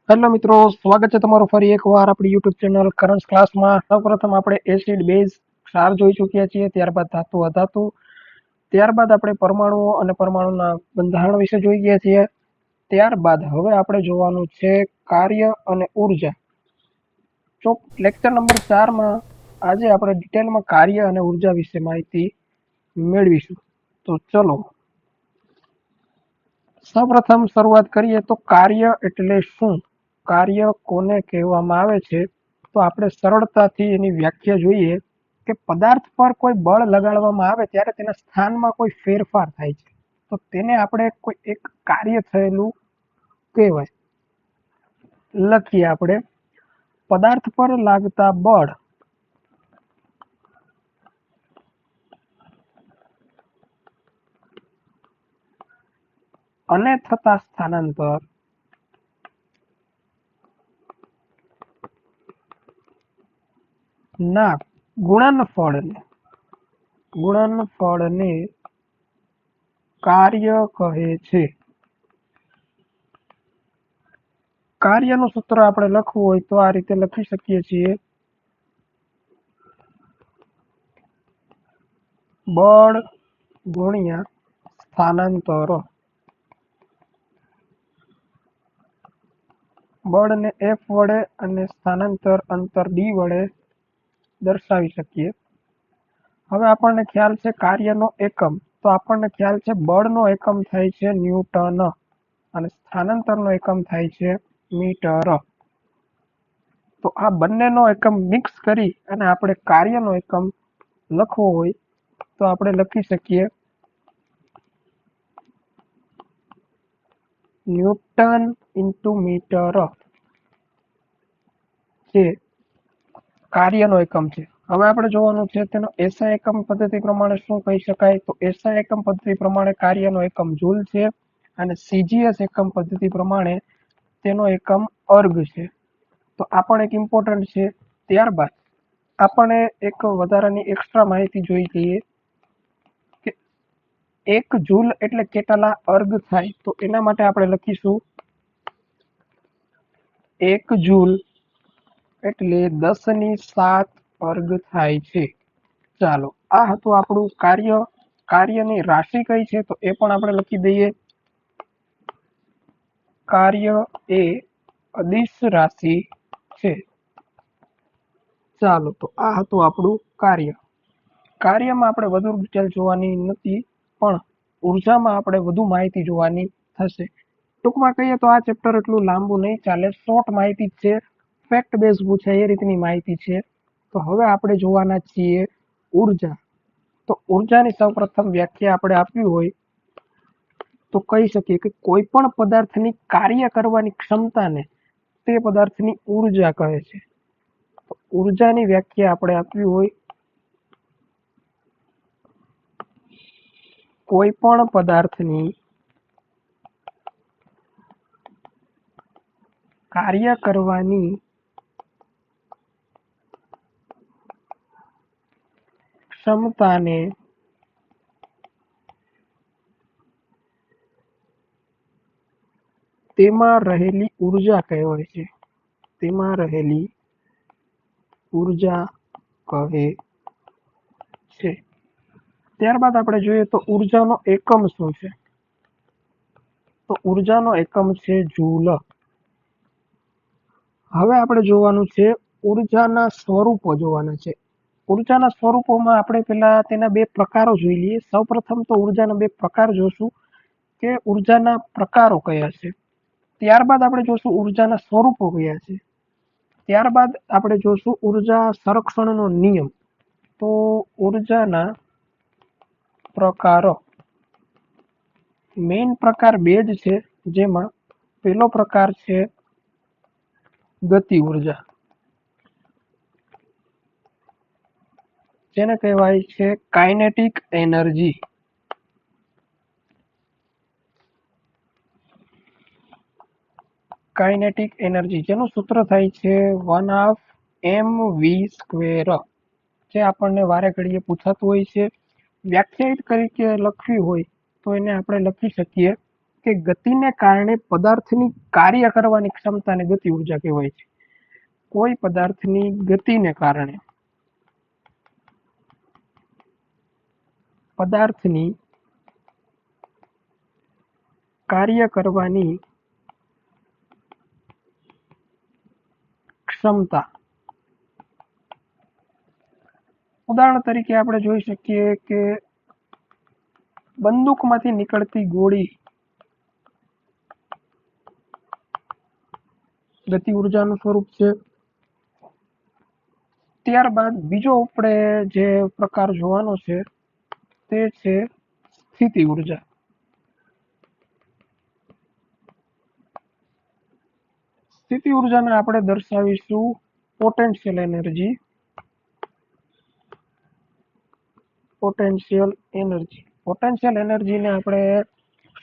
Hello મિત્રો, સ્વાગત છે તમારું ફરી એકવાર આપણી યુટ્યુબ ચેનલ કરંટ ક્લાસમાં. સૌપ્રથમ આપણે એસિડ બેઝ ક્ષાર જોઈ ચૂક્યા છીએ, ત્યારબાદ ધાતુ અધાતુ, ત્યારબાદ આપણે પરમાણુઓ અને પરમાણુના બંધારણ વિશે જોઈ ગયા છીએ. ત્યારબાદ હવે આપણે જોવાનું છે કાર્ય અને ઉર્જા. લેક્ચર નંબર 4માં આજે આપણે ડિટેલમાં કાર્ય અને ઉર્જા વિશે માહિતી મેળવીશું. તો ચલો સૌપ્રથમ શરૂઆત કરીએ તો કાર્ય એટલે શું, કાર્ય કોને કહેવામાં આવે છે. તો આપણે સરળતાથી એની વ્યાખ્યા જોઈએ કે પદાર્થ પર કોઈ બળ લગાડવામાં આવે ત્યારે તેના સ્થાનમાં કોઈ ફેરફાર થાય છે, તો તેને આપણે કોઈ એક કાર્ય થયેલું કહેવાય. લખીએ આપણે, પદાર્થ પર લાગતા બળ અને થતા સ્થાનાંતર ના ગુણનફળને કાર્ય કહે છે. કાર્યનું સૂત્ર આપણે લખવું હોય તો આ રીતે લખી શકીએ છીએ, બળ ગુણ્યા સ્થાનાંતર. બળને F વડે અને સ્થાનાંતર અંતર D વડે દર્શાવી શકીએ. હવે આપણને ખ્યાલ છે કાર્યનો એકમ, તો આપણને ખ્યાલ છે બળનો એકમ થાય છે ન્યૂટન અને સ્થાનાંતરનો એકમ થાય છે મીટર. તો આ બંનેનો એકમ મિક્સ કરી અને આપણે કાર્યનો એકમ લખવો હોય તો આપણે લખી શકીએ ન્યૂટન ઇન્ટુ મીટર, જે કાર્યનો એકમ છે. હવે આપણે જોવાનું છે તેનો એસઆઈ એકમ પદ્ધતિ પ્રમાણે શું કહી શકાય. તો એસઆઈ એકમ પદ્ધતિ પ્રમાણે કાર્યનો એકમ જૂલ છે અને સીજીએસ એકમ પદ્ધતિ પ્રમાણે તેનો એકમ અર્ગ છે. તો આ પણ એક ઇમ્પોર્ટન્ટ છે. ત્યારબાદ આપણે એક વધારાની એક્સ્ટ્રા માહિતી જોઈ લઈએ કે 1 જૂલ એટલે કેટલા અર્ગ થાય. તો એના માટે આપણે લખીશું 1 જૂલ એટલે 10⁷ અર્ગ થાય છે. ચાલો, આ હતું આપણું કાર્ય. કાર્યની રાશિ કઈ છે તો એ પણ આપણે લખી દઈએ, કાર્ય એ અદિશ રાશિ છે. ચાલો, તો આ હતું આપણું કાર્ય. કાર્યમાં આપણે વધુ ડિટેલ જોવાની નથી, પણ ઉર્જામાં આપણે વધુ માહિતી જોવાની થશે. ટૂંકમાં કહીએ તો આ ચેપ્ટર એટલું લાંબુ નહીં ચાલે, શોર્ટ માહિતી છે, ફેક્ટ બેઝ પૂછાય એ રીતની માહિતી છે. તો હવે આપણે જોવાના છીએ ઉર્જા. તો ઉર્જાની સૌપ્રથમ વ્યાખ્યા આપણે આપવી હોય તો કહી શકીએ કે કોઈ પણ પદાર્થની કાર્ય કરવાની ક્ષમતાને તે પદાર્થની ઉર્જા કહે છે. તો ઉર્જાની વ્યાખ્યા આપણે આપવી હોય, કોઈ પણ પદાર્થની કાર્ય કરવાની ક્ષમતાને તેમાં રહેલી ઉર્જા કહેવાય છે. તેમાં રહેલી ઉર્જા કહે છે. ત્યારબાદ આપણે જોઈએ તો ઉર્જાનો એકમ શું છે. તો ઉર્જાનો એકમ છે જૂલ. હવે આપણે જોવાનું છે ઉર્જાના સ્વરૂપો જોવાના છે. ઉર્જાના સ્વરૂપોમાં આપણે પહેલા તેના બે પ્રકારો જોઈ લઈએ. સૌપ્રથમ તો ઉર્જાના બે પ્રકાર જોશું કે ઉર્જાના પ્રકારો કયા છે. ત્યારબાદ આપણે જોશું ઉર્જાના સ્વરૂપો કયા છે. ત્યારબાદ આપણે જોશું ઉર્જા સંરક્ષણનો નિયમ. તો ઉર્જાના પ્રકારો મેઇન પ્રકાર બે જ છે, જેમાં પહેલો પ્રકાર છે ગતિ ઉર્જા, જેને કહેવાય છે કાઇનેટિક એનર્જી. કાઇનેટિક એનર્જી જેનું સૂત્ર થાય છે 1/mv², જે આપણને વારે ઘડીએ પૂછાતું હોય છે. વ્યાખ્યાયિત તરીકે લખવી હોય તો એને આપણે લખી શકીએ કે ગતિને કારણે પદાર્થની કાર્ય કરવાની ક્ષમતાને ગતિ ઉર્જા કહેવાય છે. કોઈ પદાર્થની ગતિને કારણે પદાર્થની કાર્ય કરવાની ક્ષમતા. ઉદાહરણ તરીકે આપણે જોઈ શકીએ કે બંદૂકમાંથી નીકળતી ગોળી ગતિ ઉર્જાનું સ્વરૂપ છે. ત્યારબાદ બીજો આપણે જે પ્રકાર જોવાનો છે તે છે સ્થિતિ ઉર્જા. સ્થિતિ ઉર્જાને આપણે દર્શાવીશું પોટેન્શિયલ એનર્જી. પોટેન્શિયલ એનર્જીને આપણે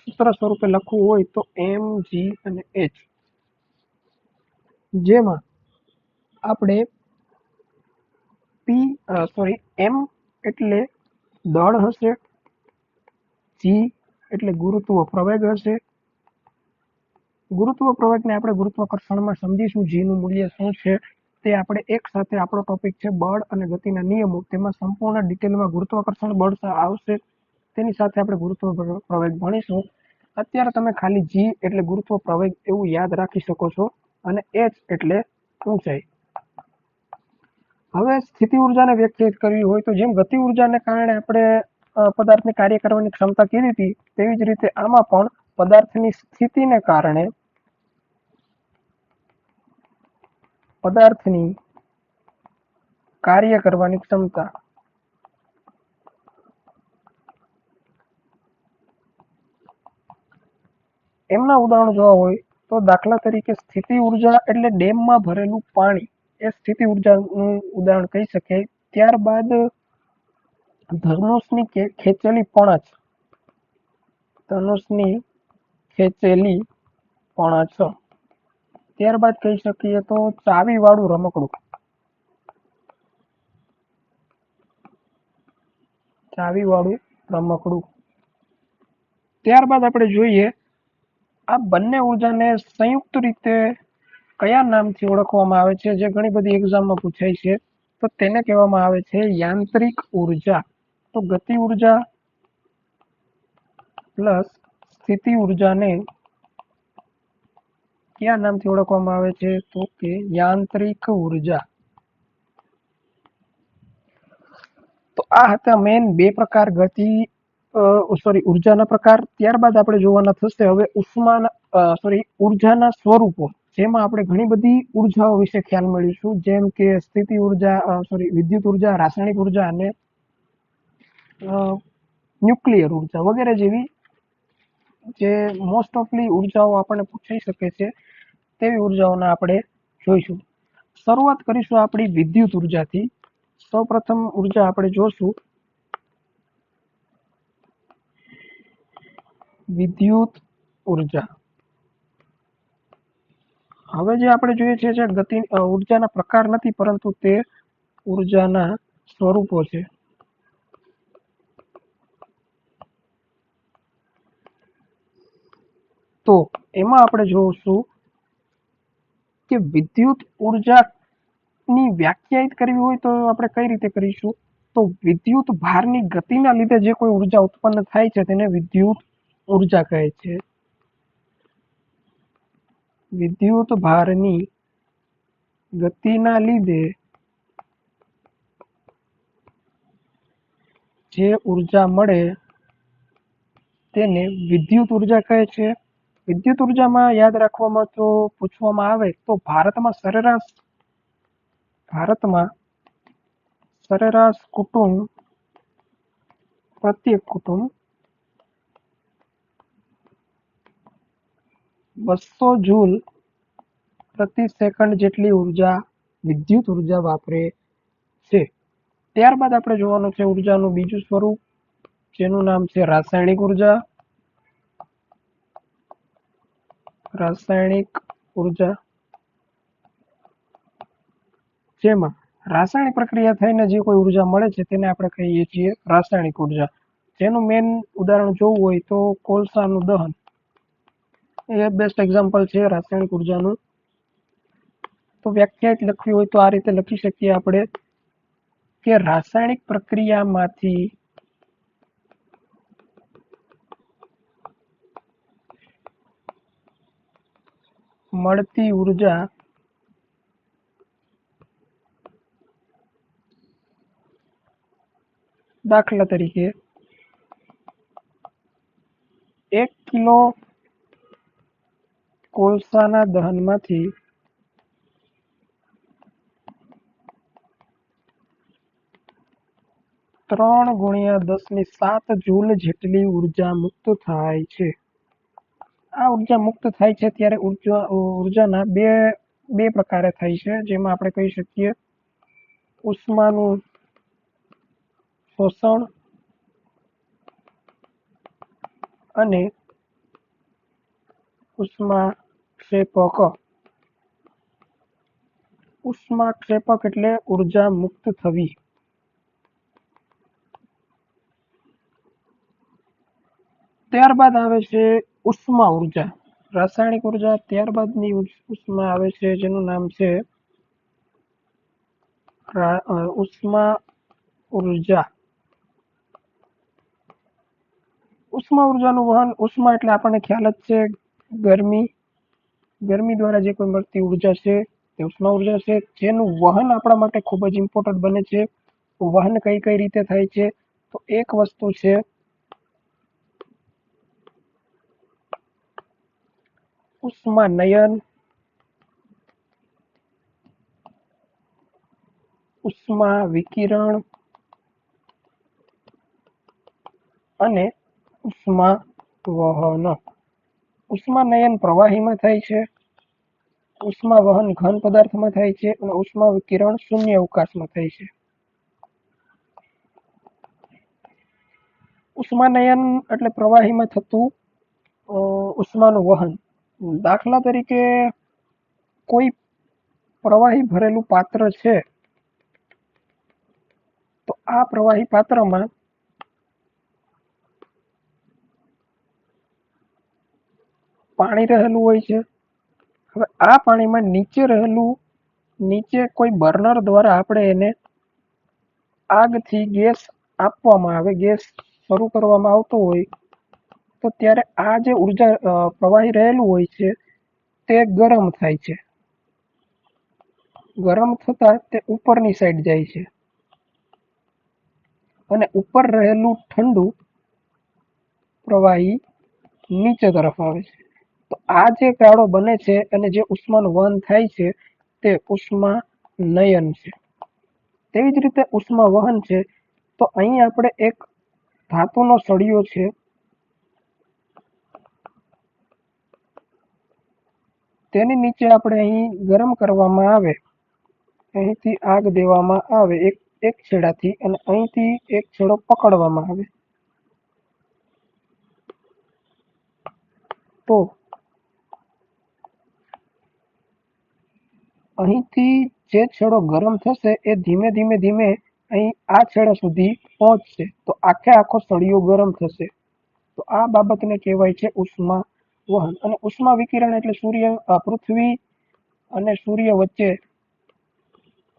સૂત્ર સ્વરૂપે લખવું હોય તો mg અને h, જેમાં આપણે m એટલે દળ હશે, g એટલે ગુરુત્વ પ્રવેગ હશે. ગુરુત્વ પ્રવેગને આપણે ગુરુત્વાકર્ષણમાં સમજીશું. g નું મૂલ્ય શું છે તે આપણે એક સાથે આપણો ટોપિક છે બળ અને ગતિના નિયમો, તેમાં સંપૂર્ણ ડિટેલમાં ગુરુત્વાકર્ષણ બળ આવશે, તેની સાથે આપણે ગુરુત્વ પ્રવેગ ભણીશું. અત્યારે તમે ખાલી g એટલે ગુરુત્વ પ્રવેગ એવું યાદ રાખી શકો છો અને h એટલે ઊંચાઈ. હવે સ્થિતિ ઉર્જાને વ્યાખ્યાયિત કરવી હોય તો જેમ ગતિ ઉર્જાને કારણે આપણે પદાર્થને કાર્ય કરવાની ક્ષમતા કીધી હતી, તેવી જ રીતે આમાં પણ પદાર્થની સ્થિતિને કારણે પદાર્થની કાર્ય કરવાની ક્ષમતા. એમના ઉદાહરણ જોવા હોય તો દાખલા તરીકે સ્થિતિ ઉર્જા એટલે ડેમમાં ભરેલું પાણી, એ સ્થિતિ ઉર્જાનું ઉદાહરણ કહી શકાય. ત્યારબાદ ધનુષની ખેંચેલી પણછ, ત્યારબાદ કહી શકીએ તો ચાવી વાળું રમકડું. ત્યારબાદ આપણે જોઈએ આ બંને ઉર્જાને સંયુક્ત રીતે કયા નામથી ઓળખવામાં આવે છે, જે ઘણી બધી એક્ઝામમાં પૂછાય છે, તો તેને કહેવામાં આવે છે યાંત્રિક ઉર્જા. તો ગતિ ઉર્જા પ્લસ સ્થિતિ ઉર્જાને કયા નામથી ઓળખવામાં આવે છે, તો કે યાંત્રિક ઉર્જા. તો આ હતા મેન બે પ્રકાર ઉર્જાના પ્રકાર. ત્યારબાદ આપણે જોવાના થશે હવે ઉર્જાના સ્વરૂપો, જેમાં આપણે ઘણી બધી ઉર્જાઓ વિશે ખ્યાલ મેળવીશું, જેમ કે સ્થિતિ ઉર્જા, વિદ્યુત ઉર્જા, રાસાયણિક ઉર્જા અને ન્યુક્લિયર ઉર્જા વગેરે જેવી જે મોસ્ટ ઓફલી ઉર્જાઓ આપણને પૂછાઈ શકે છે તેવી ઉર્જાઓને આપણે જોઈશું. શરૂઆત કરીશું આપણી વિદ્યુત ઉર્જાથી. સૌપ્રથમ ઉર્જા આપણે જોશું વિદ્યુત ઉર્જા. હવે જે આપણે જોઈએ છે જે ગતિ ઉર્જાના પ્રકાર નથી, પરંતુ તે ઉર્જાના સ્વરૂપો છે. તો એમાં આપણે જોઈશું કે વિદ્યુત ઉર્જાની વ્યાખ્યાયિત કરવી હોય તો આપણે કઈ રીતે કરીશું, તો વિદ્યુત ભારની ગતિના લીધે જે કોઈ ઉર્જા ઉત્પન્ન થાય છે તેને વિદ્યુત ઉર્જા કહે છે. વિદ્યુત ભારની ગતિના લીધે જે ઉર્જા મળે તેને વિદ્યુત ઉર્જા કહે છે. વિદ્યુત ઉર્જામાં યાદ રાખવામાં તો પૂછવામાં આવે તો ભારતમાં સરેરાશ પ્રત્યેક કુટુંબ 200 જૂલ પ્રતિ સેકન્ડ જેટલી વિદ્યુત ઉર્જા વાપરે છે. ત્યારબાદ આપણે જોવાનું છે ઉર્જાનું બીજું સ્વરૂપ, જેનું નામ છે રાસાયણિક ઉર્જા. જેમાં રાસાયણિક પ્રક્રિયા થઈને જે કોઈ ઉર્જા મળે છે તેને આપણે કહીએ છીએ રાસાયણિક ઉર્જા. જેનું મેન ઉદાહરણ જોવું હોય તો કોલસાનું દહન. એ બેસ્ટ એક્ઝામ્પલ છે રાસાયણિક ઉર્જાનું. તો વ્યાખ્યાયિત લખવી હોય તો આ રીતે લખી શકીએ આપણે કે રાસાયણિક પ્રક્રિયામાંથી મળતી ઉર્જા દાખલા તરીકે 1 કિલો કોલસાના દહનમાંથી 3 ગુણ્યા 10⁷ જૂલ જેટલી ઉર્જા મુક્ત થાય છે. આ ઉર્જા મુક્ત થાય છે ત્યારે ઉર્જાના બે પ્રકારે થાય છે, જેમાં આપણે કહી શકીએ ઉષ્માનું શોષણ અને ઉષ્માક્ષેપક. ઉષ્માક્ષેપક એટલે ઉર્જા મુક્ત થવી. ત્યારબાદ આવે છે ઉષ્મા ઉર્જા. રાસાયણિક ઉર્જા ત્યારબાદની ઉષ્મા આવે છે, જેનું નામ છે ઉષ્મા ઉર્જા. ઉષ્મા ઉર્જાનું વહન. ઉષ્મા એટલે આપણને ખ્યાલ જ છે ગરમી દ્વારા જે કોઈ મળતી ઉર્જા છે તે ઉષ્મા ઉર્જા છે, જેનું વહન આપણા માટે ખૂબ જ ઇમ્પોર્ટન્ટ બને છે. વહન કઈ કઈ રીતે થાય છે? તો એક વસ્તુ છે ઉષ્માનયન, ઉષ્મા વિકિરણ અને ઉષ્મા વહન. ઉષ્માનયન પ્રવાહીમાં થાય છે, ઉષ્મા વહન ઘન પદાર્થમાં થાય છે અને ઉષ્મા વિકિરણ શૂન્ય અવકાશમાં થાય છે. ઉષ્માનયન એટલે પ્રવાહીમાં થતું ઉષ્માનું વહન. દાખલા તરીકે કોઈ પ્રવાહી ભરેલું પાત્ર છે, તો આ પ્રવાહી પાત્રમાં પાણી રહેલું હોય છે. હવે આ પાણીમાં નીચે કોઈ બર્નર દ્વારા આપણે એને આગથી ગેસ આપવામાં આવે, ગેસ શરૂ કરવામાં આવતો હોય, તો ત્યારે આ જે ઉર્જા પ્રવાહી રહેલું હોય છે તે ગરમ થાય છે. ગરમ થતા તે ઉપરની સાઈડ જાય છે અને ઉપર રહેલું ઠંડુ પ્રવાહી નીચે તરફ આવે છે. તો આ જે ગાળો બને છે અને જે ઉષ્માનું વહન થાય છે તે ઉષ્માનયન છે. તેવી જ રીતે ઉષ્મા વહન છે. તો અહીં આપણે એક ધાતુનો સળિયો છે, તેની નીચે આપણે અહીં ગરમ કરવામાં આવે, અહીંથી આગ દેવામાં આવે એક છેડાથી અને અહીંથી એક છેડો પકડવામાં આવે, તો અહીંથી જે છેડો ગરમ થશે એ ધીમે ધીમે અહીં આ છેડા સુધી પહોંચશે, તો આખો સળિયો ગરમ થશે. તો આ બાબતને કહેવાય છે ઉષ્મા વહન. અને ઉષ્મા વિકિરણ એટલે પૃથ્વી અને સૂર્ય વચ્ચે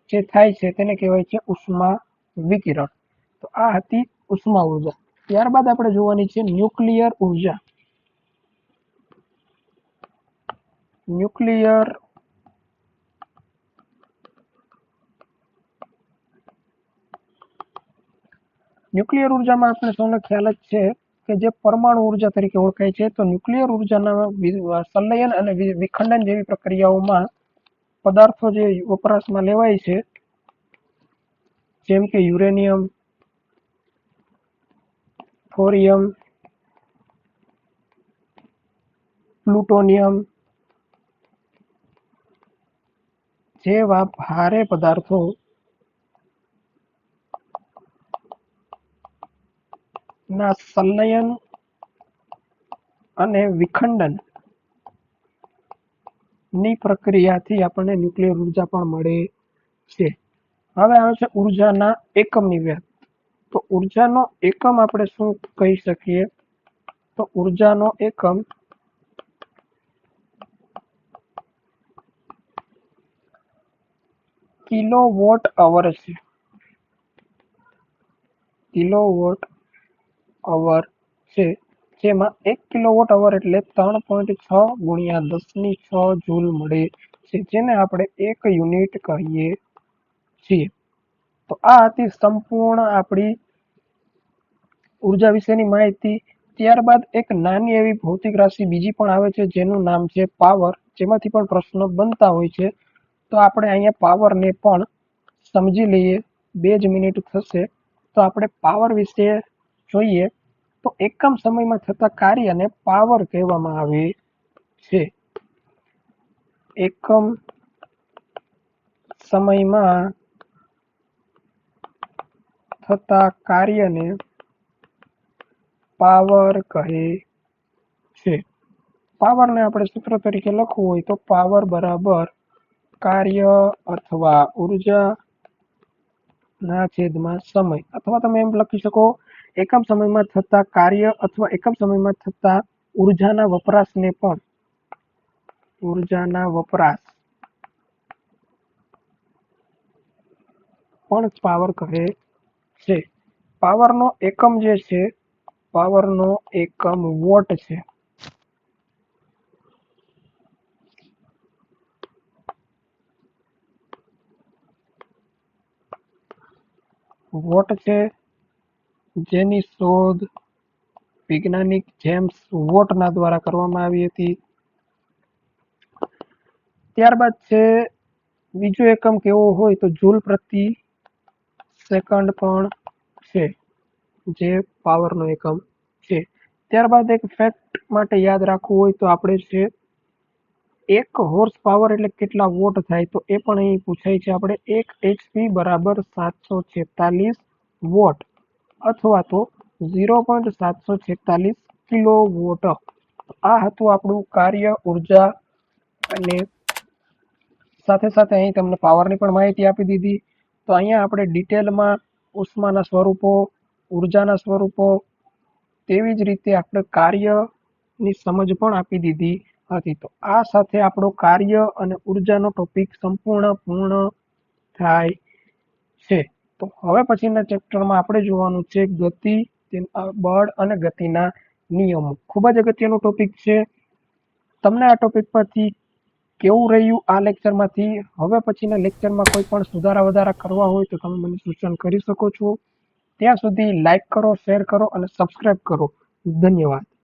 જે થાય છે તેને કહેવાય છે ઉષ્મા વિકિરણ. તો આ હતી ઉષ્મા ઉર્જા. ત્યારબાદ આપણે જોવાની છે ન્યુક્લિયર ઉર્જા. ન્યુક્લિયર ઉર્જામાં આપણે સૌને ખ્યાલ જ છે કે જે પરમાણુ ઉર્જા તરીકે ઓળખાય છે. તો ન્યુક્લિયર ઉર્જાના સંલયન અને વિખંડન જેવી પ્રક્રિયાઓમાં પદાર્થો જે વપરાશમાં લેવાય છે, જેમ કે યુરેનિયમ, થોરિયમ, પ્લુટોનિયમ જેવા ભારે પદાર્થો ના સંલયન અને વિખંડન ની પ્રક્રિયાથી આપણને ન્યુક્લિયર ઉર્જા પણ મળે છે. હવે આવે છે ઉર્જાના એકમની વ્યાખ્યા. તો ઉર્જાનો એકમ આપણે શું કહી શકીએ? તો ઉર્જાનો એકમ કિલોવોટ અવર છે. કિલોવોટ અવર છે, જેમાં 1 કિલોવોટ અવર એટલે 3.6 ગુણ્યા 10⁶ જૂલ મળે છે, જેને આપણે 1 યુનિટ કહીએ છીએ. તો આ હતી સંપૂર્ણ આપણી ઉર્જા વિશેની માહિતી. ત્યારબાદ એક નાની એવી ભૌતિક રાશિ બીજી પણ આવે છે, જેનું નામ છે પાવર, જેમાંથી પણ પ્રશ્નો બનતા હોય છે. તો આપણે અહીંયા પાવરને પણ સમજી લઈએ. 2 જ મિનિટ થશે તો આપણે પાવર વિશે જોઈએ. તો એકમ સમયમાં થતા કાર્યને પાવર કહેવામાં આવે છે. એકમ સમયમાં થતા કાર્યને પાવર કહે છે. પાવરને આપણે સૂત્ર તરીકે લખવું હોય તો પાવર બરાબર કાર્ય અથવા ઉર્જા ના છેદમાં સમય, અથવા તમે એમ લખી શકો એકમ સમયમાં થતા કાર્ય અથવા એકમ સમયમાં થતા ઉર્જાના વપરાશને પણ પાવર કહે છે. પાવરનો એકમ જે છે, પાવરનો એકમ વોટ છે. વોટ છે, જેની શોધ વૈજ્ઞાનિક જેમ્સ વોટના દ્વારા કરવામાં આવી હતી. ત્યારબાદ છે બીજો એકમ કેવો હોય તો જૂલ પ્રતિ સેકન્ડ પણ છે, જે પાવરનો એકમ છે. ત્યારબાદ એક ફેક્ટ માટે યાદ રાખવું હોય તો આપણે છે 1 હોર્સ પાવર એટલે કેટલા વોટ થાય, તો એ પણ અહીં પૂછાય છે. આપણે 1 HP બરાબર 746 વોટ અથવા તો 0.746 કિલોવોટ. આ હતું આપણું કાર્ય, ઉર્જા અને સાથે સાથે અહીં તમને પાવરની પણ માહિતી આપી દીધી. તો અહીંયા આપણે ડિટેલમાં ઉષ્માના સ્વરૂપો, ઉર્જાના સ્વરૂપો, તેવી જ રીતે આપણે કાર્યની સમજ પણ આપી દીધી હતી. તો આ સાથે આપણો કાર્ય અને ઉર્જાનો ટોપિક સંપૂર્ણ પૂર્ણ થાય છે. તો હવે પછીના ચેપ્ટરમાં આપણે જોવાનું છે ગતિ, બળ અને ગતિના નિયમો. ખૂબ જ અગત્યનો ટોપિક છે. તમને આ ટોપિક પરથી કેવું રહ્યું આ લેક્ચરમાંથી? હવે પછીના લેક્ચરમાં કોઈ પણ સુધારા વધારા કરવા હોય તો તમે મને સૂચન કરી શકો છો. ત્યાં સુધી લાઈક કરો, શેર કરો અને સબસ્ક્રાઇબ કરો. ધન્યવાદ.